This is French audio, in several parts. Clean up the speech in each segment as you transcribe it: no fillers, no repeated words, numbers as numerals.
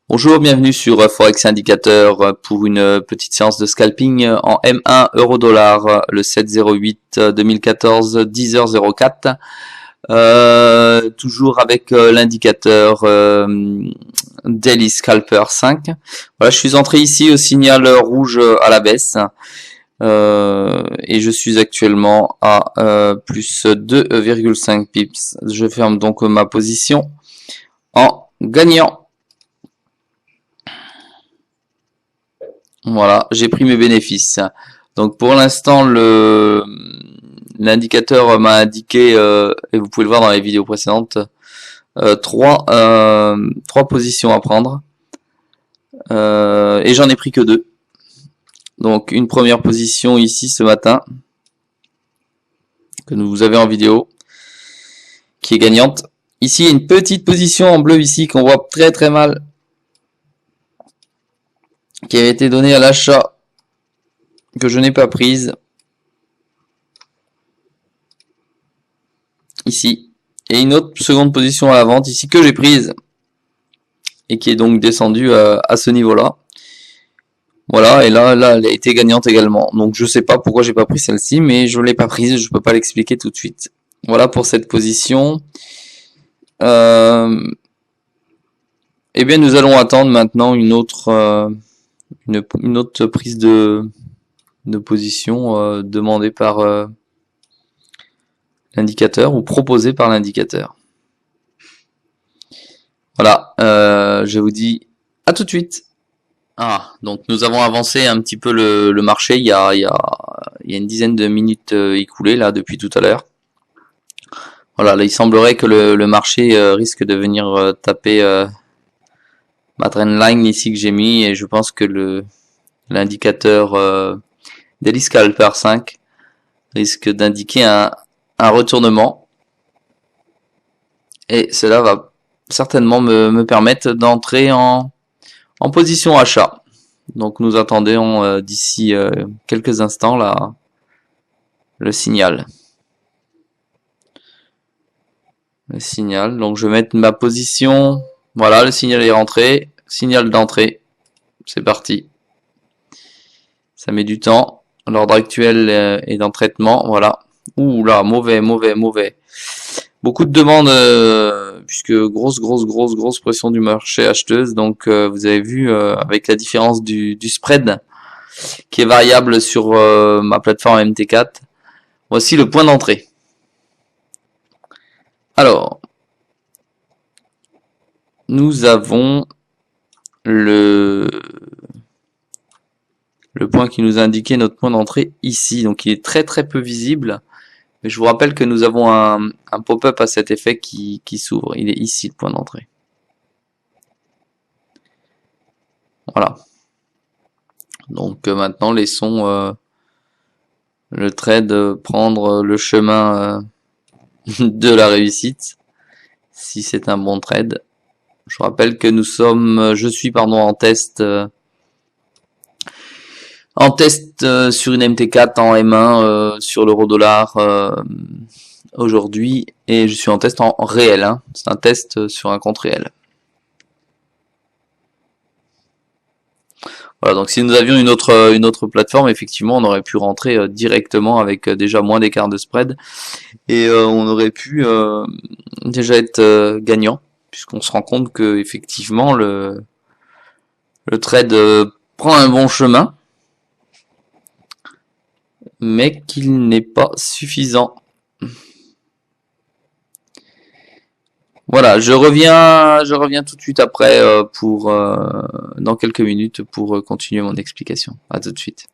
Bonjour, bienvenue sur Forex Indicateur pour une petite séance de scalping en M1 euro-dollar le 7/08/2014 10h04. Toujours avec l'indicateur Daily Scalper 5. Voilà, je suis entré ici au signal rouge à la baisse et je suis actuellement à plus 2,5 pips. Je ferme donc ma position en gagnant. Voilà, j'ai pris mes bénéfices. Donc pour l'instant, l'indicateur m'a indiqué, et vous pouvez le voir dans les vidéos précédentes, trois positions à prendre. Et j'en ai pris que deux. Donc une première position ici ce matin, que vous avez en vidéo, qui est gagnante. Ici, une petite position en bleu ici qu'on voit très très mal, qui avait été donnée à l'achat, que je n'ai pas prise. Ici. Et une autre seconde position à la vente ici que j'ai prise et qui est donc descendue à ce niveau-là. Voilà, et là, elle a été gagnante également. Donc je sais pas pourquoi j'ai pas pris celle-ci, mais je l'ai pas prise, je peux pas l'expliquer tout de suite. Voilà pour cette position. Eh bien, nous allons attendre maintenant une autre prise de position demandée par l'indicateur ou proposée par l'indicateur. Voilà, je vous dis à tout de suite. Ah, donc nous avons avancé un petit peu le marché. Il y a une dizaine de minutes écoulées là depuis tout à l'heure. Voilà, là il semblerait que le marché risque de venir taper ma trendline ici que j'ai mis et je pense que l'indicateur Daily Scalper 5 risque d'indiquer un retournement et cela va certainement me permettre d'entrer en position achat. Donc nous attendons d'ici quelques instants là le signal. Le signal. Donc je vais mettre ma position. Voilà, le signal est rentré. Signal d'entrée. C'est parti. Ça met du temps. L'ordre actuel est dans traitement. Voilà. Ouh là, mauvais, mauvais, mauvais. Beaucoup de demandes puisque grosse pression du marché acheteuse. Donc vous avez vu avec la différence du spread qui est variable sur ma plateforme MT4. Voici le point d'entrée. Alors, nous avons le point qui nous a indiqué notre point d'entrée ici. Donc il est très peu visible. Mais je vous rappelle que nous avons un pop-up à cet effet qui s'ouvre. Il est ici le point d'entrée. Voilà. Donc maintenant laissons le trade prendre le chemin de la réussite. Si c'est un bon trade. Je vous rappelle que je suis en test sur une MT4 en M1 sur l'euro-dollar aujourd'hui et je suis en test en réel. Hein. C'est un test sur un compte réel. Voilà, donc si nous avions une autre plateforme, effectivement, on aurait pu rentrer directement avec déjà moins d'écart de spread et on aurait pu déjà être gagnant puisqu'on se rend compte que effectivement le trade prend un bon chemin mais qu'il n'est pas suffisant. Voilà, je reviens tout de suite après dans quelques minutes pour continuer mon explication. À tout de suite.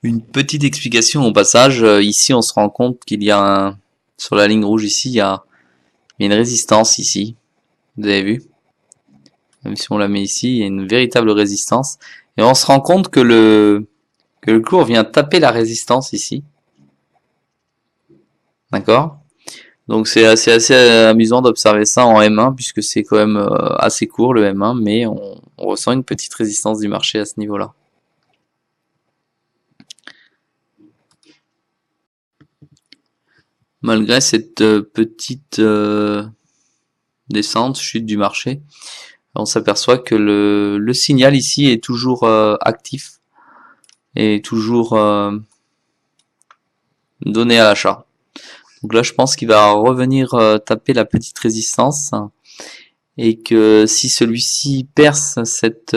Une petite explication au passage. Ici, on se rend compte qu'il y a sur la ligne rouge ici, il y a une résistance ici. Vous avez vu? Même si on la met ici, il y a une véritable résistance. Et on se rend compte que le cours vient taper la résistance ici. D'accord? Donc c'est assez amusant d'observer ça en M1 puisque c'est quand même assez court le M1, mais on ressent une petite résistance du marché à ce niveau-là. Malgré cette petite descente, chute du marché, on s'aperçoit que le signal ici est toujours actif et toujours donné à l'achat. Donc là je pense qu'il va revenir taper la petite résistance et que si celui-ci perce cette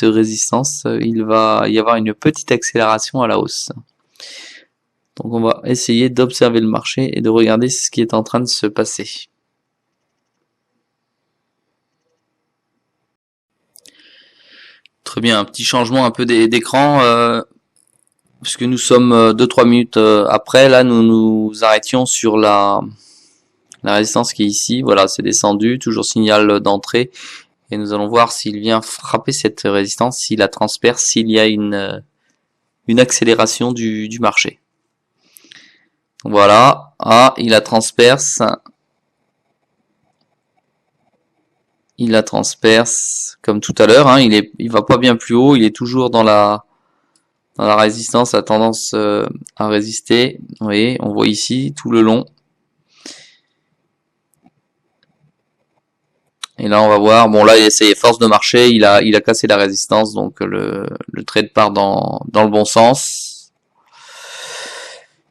résistance, il va y avoir une petite accélération à la hausse. Donc on va essayer d'observer le marché et de regarder ce qui est en train de se passer. Très bien, un petit changement un peu d'écran, puisque nous sommes 2-3 minutes après. Là, nous nous arrêtions sur la résistance qui est ici. Voilà, c'est descendu, toujours signal d'entrée. Et nous allons voir s'il vient frapper cette résistance, s'il la transperce, s'il y a une accélération du marché. Voilà, il la transperce. Il la transperce comme tout à l'heure. Hein, il va pas bien plus haut, il est toujours dans la résistance, a tendance à résister. Vous voyez, on voit ici tout le long. Et là, on va voir. Bon, là, ça y est, force de marché. Il a cassé la résistance, donc le trade part dans le bon sens.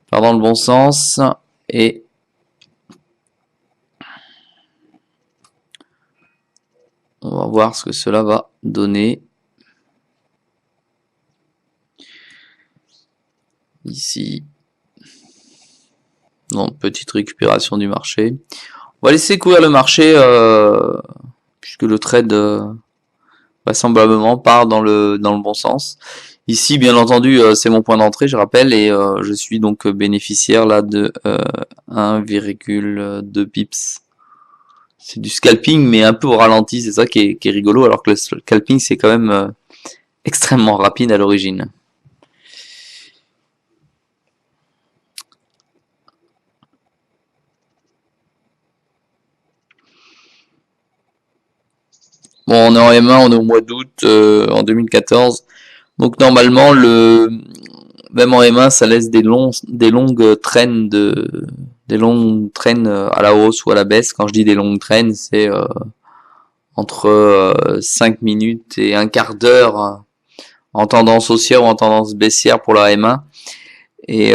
Part dans le bon sens et on va voir ce que cela va donner. Ici. Donc, petite récupération du marché. On va laisser courir le marché puisque le trade vraisemblablement part dans le bon sens. Ici, bien entendu, c'est mon point d'entrée, je rappelle, et je suis donc bénéficiaire là de 1,2 pips. C'est du scalping, mais un peu au ralenti, c'est ça qui est rigolo, alors que le scalping, c'est quand même extrêmement rapide à l'origine. Bon, on est en M1, on est au mois d'août en 2014. Donc normalement, même en M1, ça laisse des longues traînes à la hausse ou à la baisse. Quand je dis des longues traînes, c'est entre 5 minutes et un quart d'heure en tendance haussière ou en tendance baissière pour la M1. Et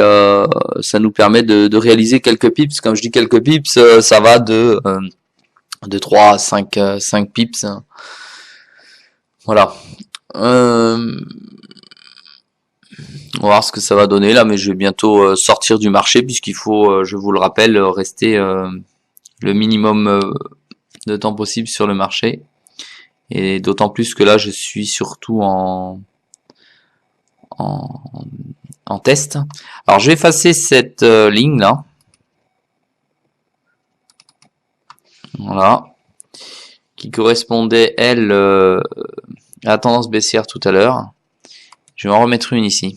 ça nous permet de réaliser quelques pips. Quand je dis quelques pips, ça va de 3 à 5 pips. Voilà. On va voir ce que ça va donner là, mais je vais bientôt sortir du marché puisqu'il faut, je vous le rappelle, rester le minimum de temps possible sur le marché. Et d'autant plus que là, je suis surtout en test. Alors, je vais effacer cette ligne là. Voilà. Qui correspondait, elle, à la tendance baissière tout à l'heure. Je vais en remettre une ici.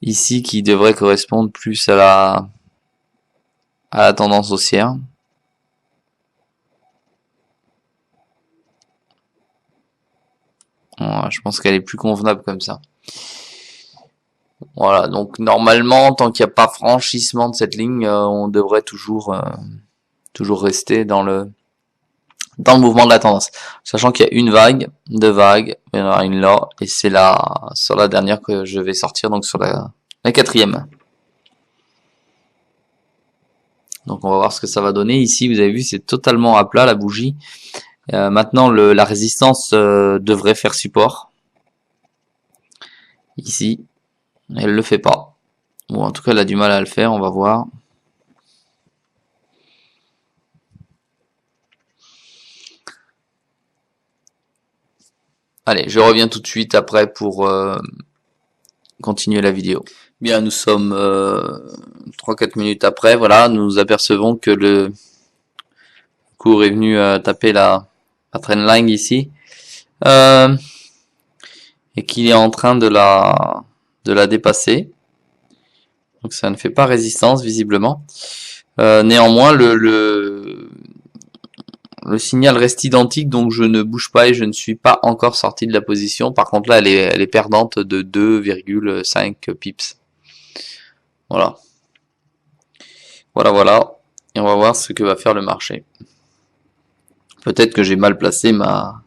Ici, qui devrait correspondre plus à la tendance haussière. Voilà, je pense qu'elle est plus convenable comme ça. Voilà, donc normalement, tant qu'il n'y a pas franchissement de cette ligne, on devrait toujours rester dans le mouvement de la tendance. Sachant qu'il y a une vague, deux vagues, il y en aura une là, et c'est là sur la dernière que je vais sortir, donc sur la quatrième. Donc on va voir ce que ça va donner. Ici, vous avez vu, c'est totalement à plat la bougie. Maintenant, la résistance devrait faire support. Ici, elle le fait pas. Bon, en tout cas, elle a du mal à le faire, on va voir. Allez, je reviens tout de suite après pour continuer la vidéo. Bien, nous sommes 3-4 minutes après, voilà, nous apercevons que le cours est venu taper la trendline ici. Et qu'il est en train de la dépasser. Donc ça ne fait pas résistance visiblement. Néanmoins, le signal reste identique, donc je ne bouge pas et je ne suis pas encore sorti de la position. Par contre là, elle est perdante de 2,5 pips. Voilà. Voilà. Et on va voir ce que va faire le marché. Peut-être que j'ai mal placé ma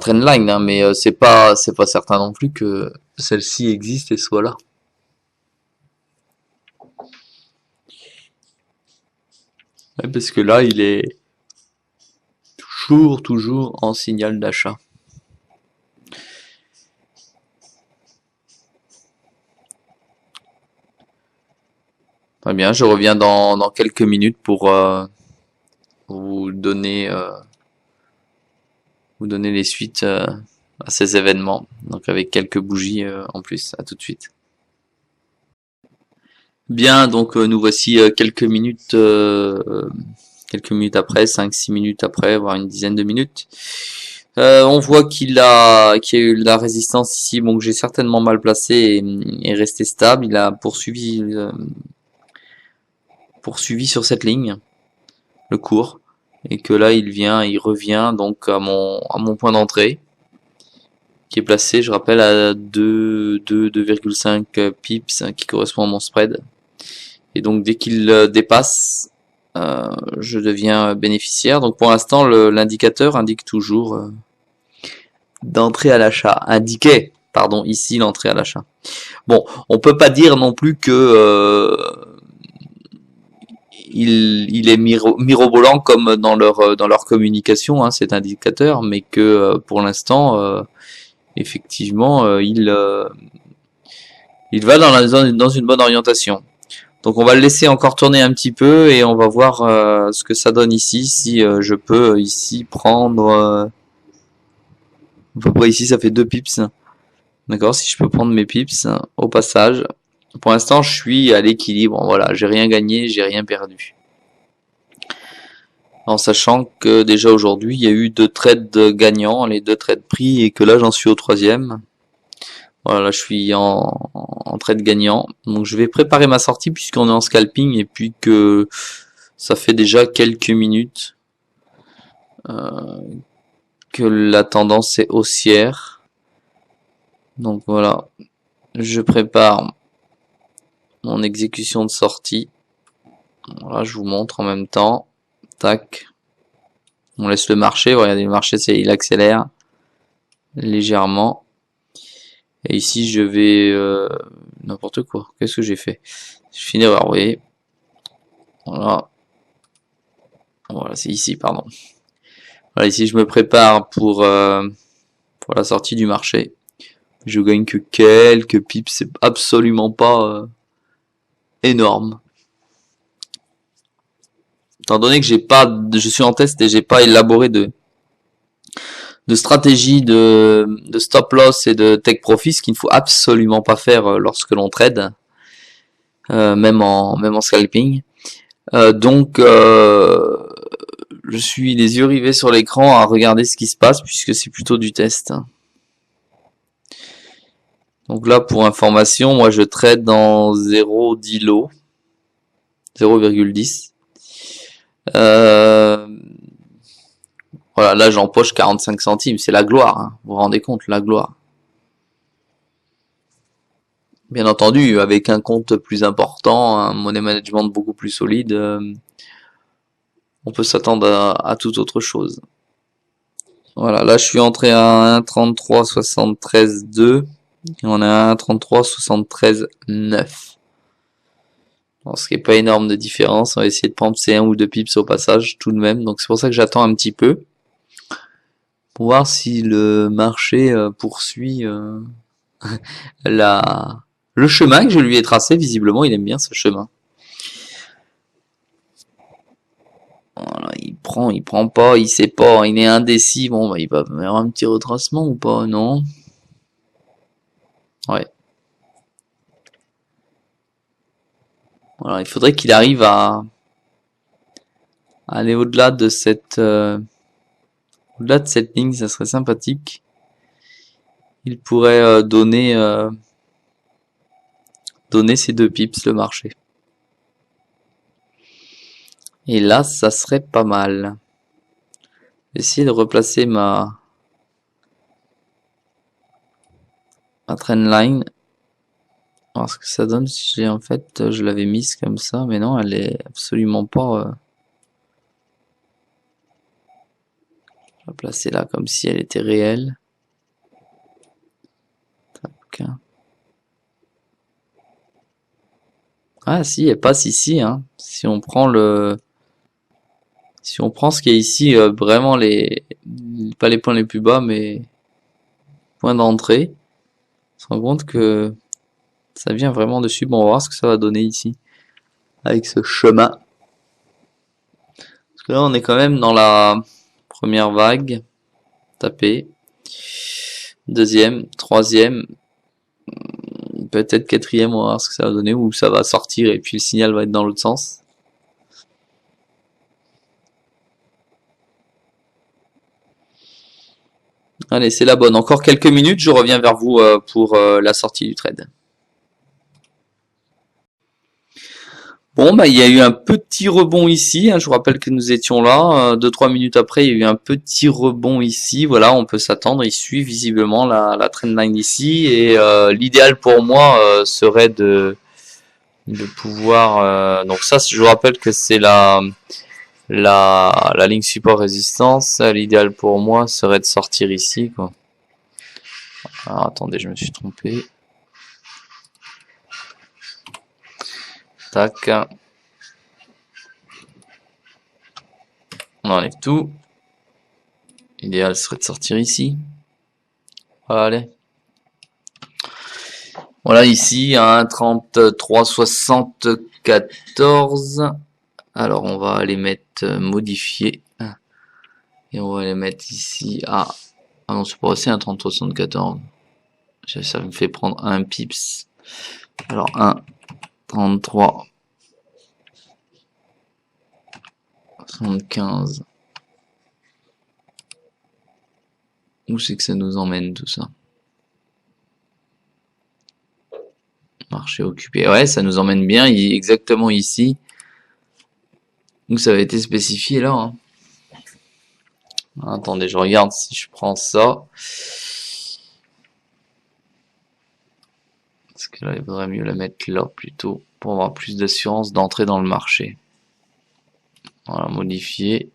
trendline, hein, mais c'est pas certain non plus que celle-ci existe et soit là. Ouais, parce que là, il est toujours en signal d'achat. Très bien, je reviens dans quelques minutes pour vous donner les suites à ces événements. Donc avec quelques bougies en plus. À tout de suite. Bien, donc nous voici quelques minutes après, 5-6 minutes après, voire une dizaine de minutes. On voit qu'il y a eu de la résistance ici, bon que j'ai certainement mal placé et resté stable. Il a poursuivi sur cette ligne le cours et que là il revient donc à mon point d'entrée qui est placé, je rappelle, à 2,5 pips qui correspond à mon spread. Et donc dès qu'il dépasse, je deviens bénéficiaire. Donc pour l'instant, l'indicateur indique toujours d'entrée à l'achat. Indiquait, pardon, ici l'entrée à l'achat. Bon, on peut pas dire non plus que il est mirobolant comme dans leur communication, hein, cet indicateur, mais que pour l'instant, effectivement, il va dans une bonne orientation. Donc on va le laisser encore tourner un petit peu et on va voir ce que ça donne ici. Si je peux ici prendre à peu près ici ça fait 2 pips. D'accord, si je peux prendre mes pips au passage. Pour l'instant je suis à l'équilibre. Voilà, j'ai rien gagné, j'ai rien perdu. En sachant que déjà aujourd'hui il y a eu 2 trades gagnants, les 2 trades pris et que là j'en suis au 3e. Voilà, là je suis en trade gagnant. Donc je vais préparer ma sortie puisqu'on est en scalping et puis que ça fait déjà quelques minutes que la tendance est haussière. Donc voilà, je prépare mon exécution de sortie. Voilà, je vous montre en même temps. Tac. On laisse le marché. Regardez, le marché, il accélère légèrement. Et ici, je vais n'importe quoi. Qu'est-ce que j'ai fait? Je finis une erreur, vous voyez. Voilà. Voilà, c'est ici, pardon. Voilà, ici, je me prépare pour la sortie du marché. Je gagne que quelques pips, c'est absolument pas énorme. Étant donné que je suis en test et j'ai pas élaboré de stratégie de stop loss et de take profit, ce qu'il ne faut absolument pas faire lorsque l'on trade, même en scalping. Donc je suis les yeux rivés sur l'écran à regarder ce qui se passe puisque c'est plutôt du test. Donc là, pour information, moi je trade dans 0,10 lot, 0,10. Voilà, là j'empoche 45 centimes, c'est la gloire, hein. Vous vous rendez compte, la gloire. Bien entendu, avec un compte plus important, un money management beaucoup plus solide, on peut s'attendre à toute autre chose. Voilà, là je suis entré à 1,3373,2 et on est à 1,3373,9. Bon, ce qui n'est pas énorme de différence, on va essayer de prendre ces 1 ou 2 pips au passage tout de même, donc c'est pour ça que j'attends un petit peu pour voir si le marché poursuit le chemin que je lui ai tracé. Visiblement il aime bien ce chemin. Voilà, il prend pas, il sait pas, il est indécis. Bon, bah, il va faire un petit retracement ou pas, non? Ouais. Voilà, il faudrait qu'il arrive à aller au-delà de cette ligne, ça serait sympathique. Il pourrait donner ces 2 pips le marché. Et là, ça serait pas mal. Essayer de replacer ma trendline. voir ce que ça donne si j'ai en fait, je l'avais mise comme ça, mais non, elle est absolument pas. Je vais la placer là comme si elle était réelle. Tac. Ah si, elle passe ici, hein. Si on prend ce qui est ici, vraiment pas les points les plus bas, mais points d'entrée, on se rend compte que ça vient vraiment dessus. Bon, on va voir ce que ça va donner ici avec ce chemin. Parce que là, on est quand même dans la première vague. Tapé. Deuxième, troisième, peut-être quatrième, on va voir ce que ça va donner, ou ça va sortir et puis le signal va être dans l'autre sens. Allez, c'est la bonne. Encore quelques minutes, je reviens vers vous pour la sortie du trade. Bon, bah, il y a eu un petit rebond ici, hein. Je vous rappelle que nous étions là. 2-3 minutes après, il y a eu un petit rebond ici. Voilà, on peut s'attendre. Il suit visiblement la trendline ici. Et l'idéal pour moi serait de pouvoir... donc ça, je vous rappelle que c'est la ligne support résistance. L'idéal pour moi serait de sortir ici, quoi. Alors, attendez, je me suis trompé. Tac. On enlève tout. L'idéal serait de sortir ici. Voilà, allez. Voilà, ici, à 1,3374. Alors, on va aller mettre modifier. Et on va les mettre ici à... Ah non, c'est pas aussi un 30,74. Ça me fait prendre un pips. Alors, 1, 33, 75. Où c'est que ça nous emmène tout ça? Marché occupé. Ouais, ça nous emmène bien exactement ici. Où ça avait été spécifié là, hein. Attendez, je regarde si je prends ça. Parce que là, il vaudrait mieux la mettre là plutôt pour avoir plus d'assurance d'entrer dans le marché. Voilà, modifier.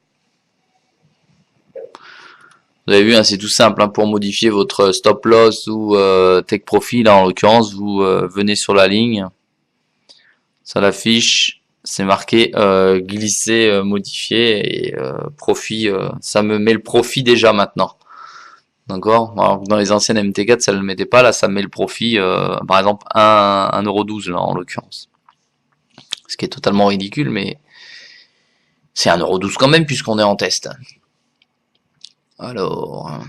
Vous avez vu, hein, c'est tout simple, hein, pour modifier votre stop loss ou take profit, là en l'occurrence, vous venez sur la ligne, ça l'affiche, c'est marqué glisser, modifier et profit, ça me met le profit déjà maintenant. D'accord. Alors, dans les anciennes MT4, ça ne le mettait pas, là ça me met le profit, par exemple 1,12€ là en l'occurrence. Ce qui est totalement ridicule, mais c'est 1,12€ quand même puisqu'on est en test. Alors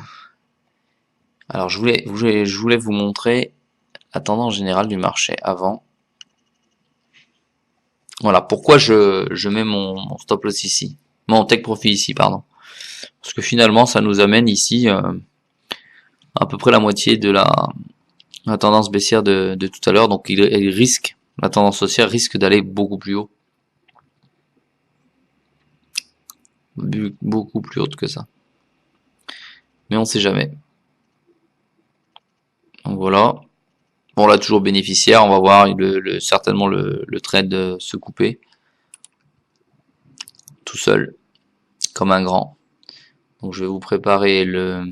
je voulais vous montrer la tendance générale du marché avant. Voilà, pourquoi je mets mon stop loss ici, mon take profit ici, pardon. Parce que finalement, ça nous amène ici à peu près la moitié de la tendance baissière de tout à l'heure. Donc il risque, la tendance haussière risque d'aller beaucoup plus haut. Beaucoup plus haute que ça. Mais on sait jamais. Donc voilà. Bon là, toujours bénéficiaire, on va voir certainement le trade se couper. Tout seul, comme un grand. Donc je vais vous préparer le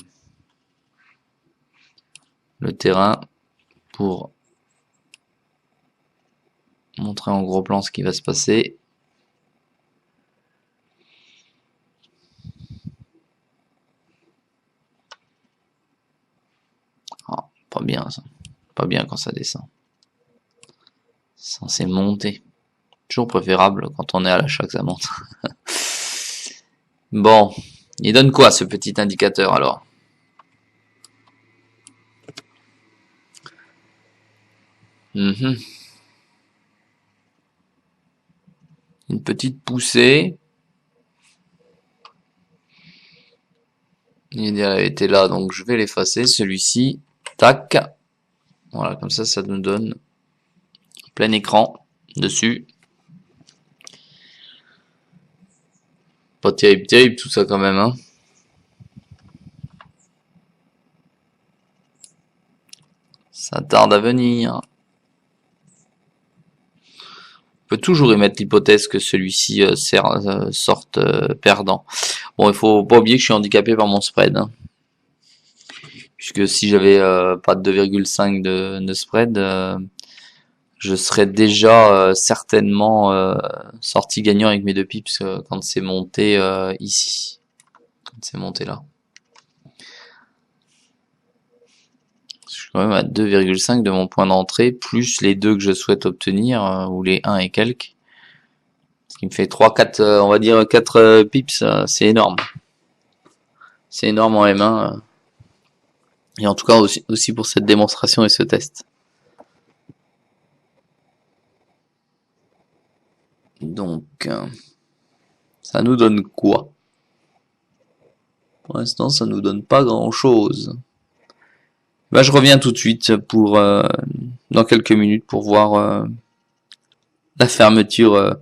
terrain pour montrer en gros plan ce qui va se passer. Ah, pas bien ça. Pas bien quand ça descend. C'est censé monter. Toujours préférable quand on est à l'achat que ça monte. Bon, il donne quoi ce petit indicateur alors? Une petite poussée. Il était là, donc je vais l'effacer. Celui-ci, tac. Voilà, comme ça nous donne plein écran dessus. Pas terrible, terrible tout ça quand même, hein. Ça tarde à venir. peux toujours émettre l'hypothèse que celui-ci sorte perdant. Bon, il faut pas oublier que je suis handicapé par mon spread, hein. Puisque si j'avais pas de 2,5 de spread, je serais déjà certainement sorti gagnant avec mes 2 pips quand c'est monté ici. Quand c'est monté là. Je suis quand même à 2,5 de mon point d'entrée, plus les 2 que je souhaite obtenir, ou les 1 et quelques. Ce qui me fait 3, 4, on va dire 4 pips, c'est énorme. C'est énorme en M1. Et en tout cas aussi pour cette démonstration et ce test. Donc, ça nous donne quoi? Pour l'instant, ça nous donne pas grand-chose. Bah, je reviens tout de suite pour dans quelques minutes pour voir la fermeture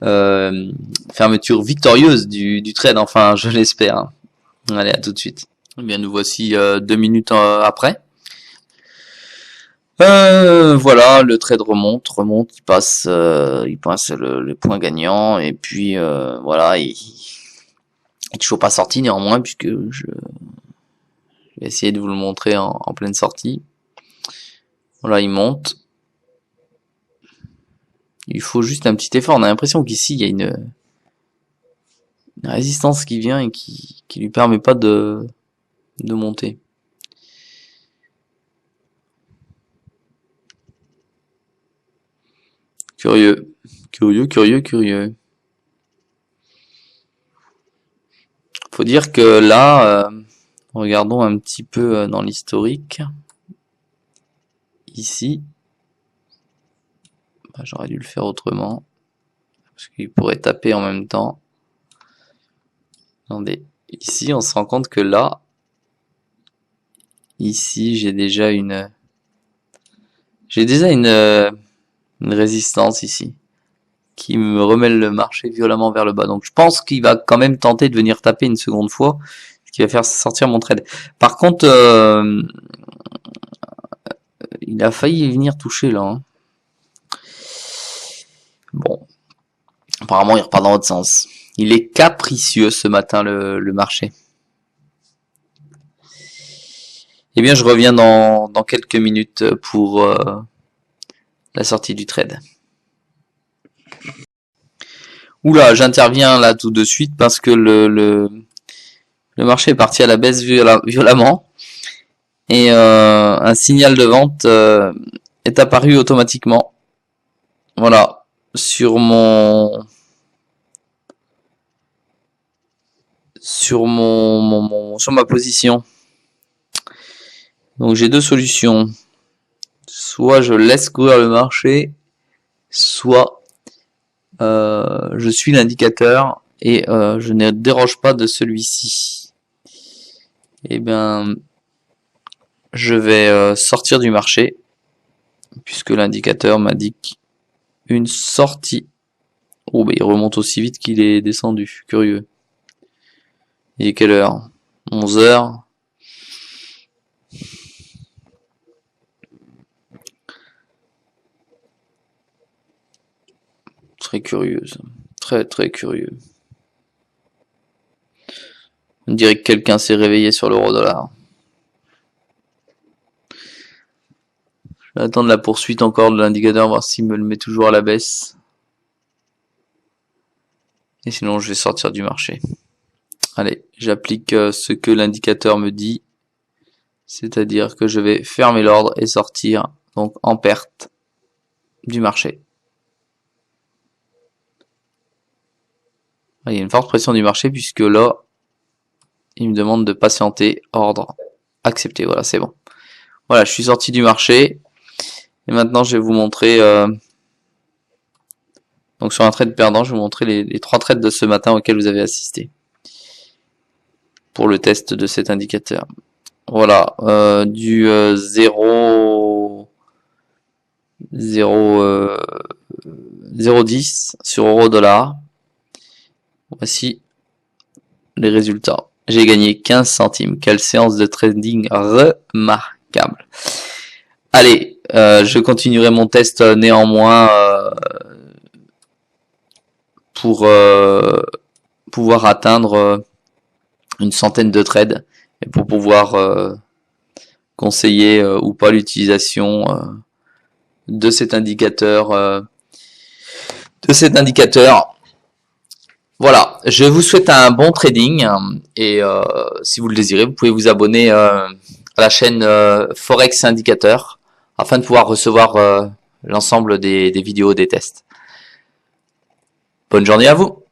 fermeture victorieuse du trade. Enfin, je l'espère. Allez, à tout de suite. Eh bien, nous voici 2 minutes après. Voilà, le trade remonte, il passe le point gagnant et puis voilà, il est toujours pas sorti néanmoins puisque je vais essayer de vous le montrer en pleine sortie. Voilà, il monte. Il faut juste un petit effort. On a l'impression qu'ici il y a une résistance qui vient et qui lui permet pas de monter. Curieux. Faut dire que là, regardons un petit peu dans l'historique. Ici, bah, j'aurais dû le faire autrement. Parce qu'il pourrait taper en même temps. Attendez, ici on se rend compte que là, ici j'ai déjà une résistance ici qui me remet le marché violemment vers le bas. Donc je pense qu'il va quand même tenter de venir taper une seconde fois, ce qui va faire sortir mon trade. Par contre, il a failli venir toucher là, hein. Bon, apparemment il repart dans l'autre sens. Il est capricieux ce matin le marché. Eh bien je reviens dans quelques minutes pour la sortie du trade. Oula, j'interviens là tout de suite parce que le marché est parti à la baisse violemment et un signal de vente est apparu automatiquement. Voilà, sur ma position. Donc j'ai deux solutions. Soit je laisse courir le marché, soit je suis l'indicateur et je ne déroge pas de celui-ci. Et bien, je vais sortir du marché puisque l'indicateur m'indique une sortie. Oh, bah il remonte aussi vite qu'il est descendu. Curieux. Il est quelle heure? 11h. Très curieuse. Très curieux. On dirait que quelqu'un s'est réveillé sur l'euro-dollar. Je vais attendre la poursuite encore de l'indicateur, voir s'il me le met toujours à la baisse. Et sinon, je vais sortir du marché. Allez, j'applique ce que l'indicateur me dit. C'est-à-dire que je vais fermer l'ordre et sortir, donc en perte du marché. Il y a une forte pression du marché puisque là, il me demande de patienter, ordre, accepter, voilà, c'est bon. Voilà, je suis sorti du marché. Et maintenant, je vais vous montrer, donc sur un trade perdant, je vais vous montrer les 3 trades de ce matin auxquels vous avez assisté. Pour le test de cet indicateur. Voilà, du 0,10 sur euro-dollar. Voici les résultats. J'ai gagné 15 centimes. Quelle séance de trading remarquable. Allez, je continuerai mon test néanmoins pour pouvoir atteindre une centaine de trades et pour pouvoir conseiller ou pas l'utilisation de cet indicateur. Voilà, je vous souhaite un bon trading et si vous le désirez, vous pouvez vous abonner à la chaîne Forex Indicateur afin de pouvoir recevoir l'ensemble des vidéos des tests. Bonne journée à vous!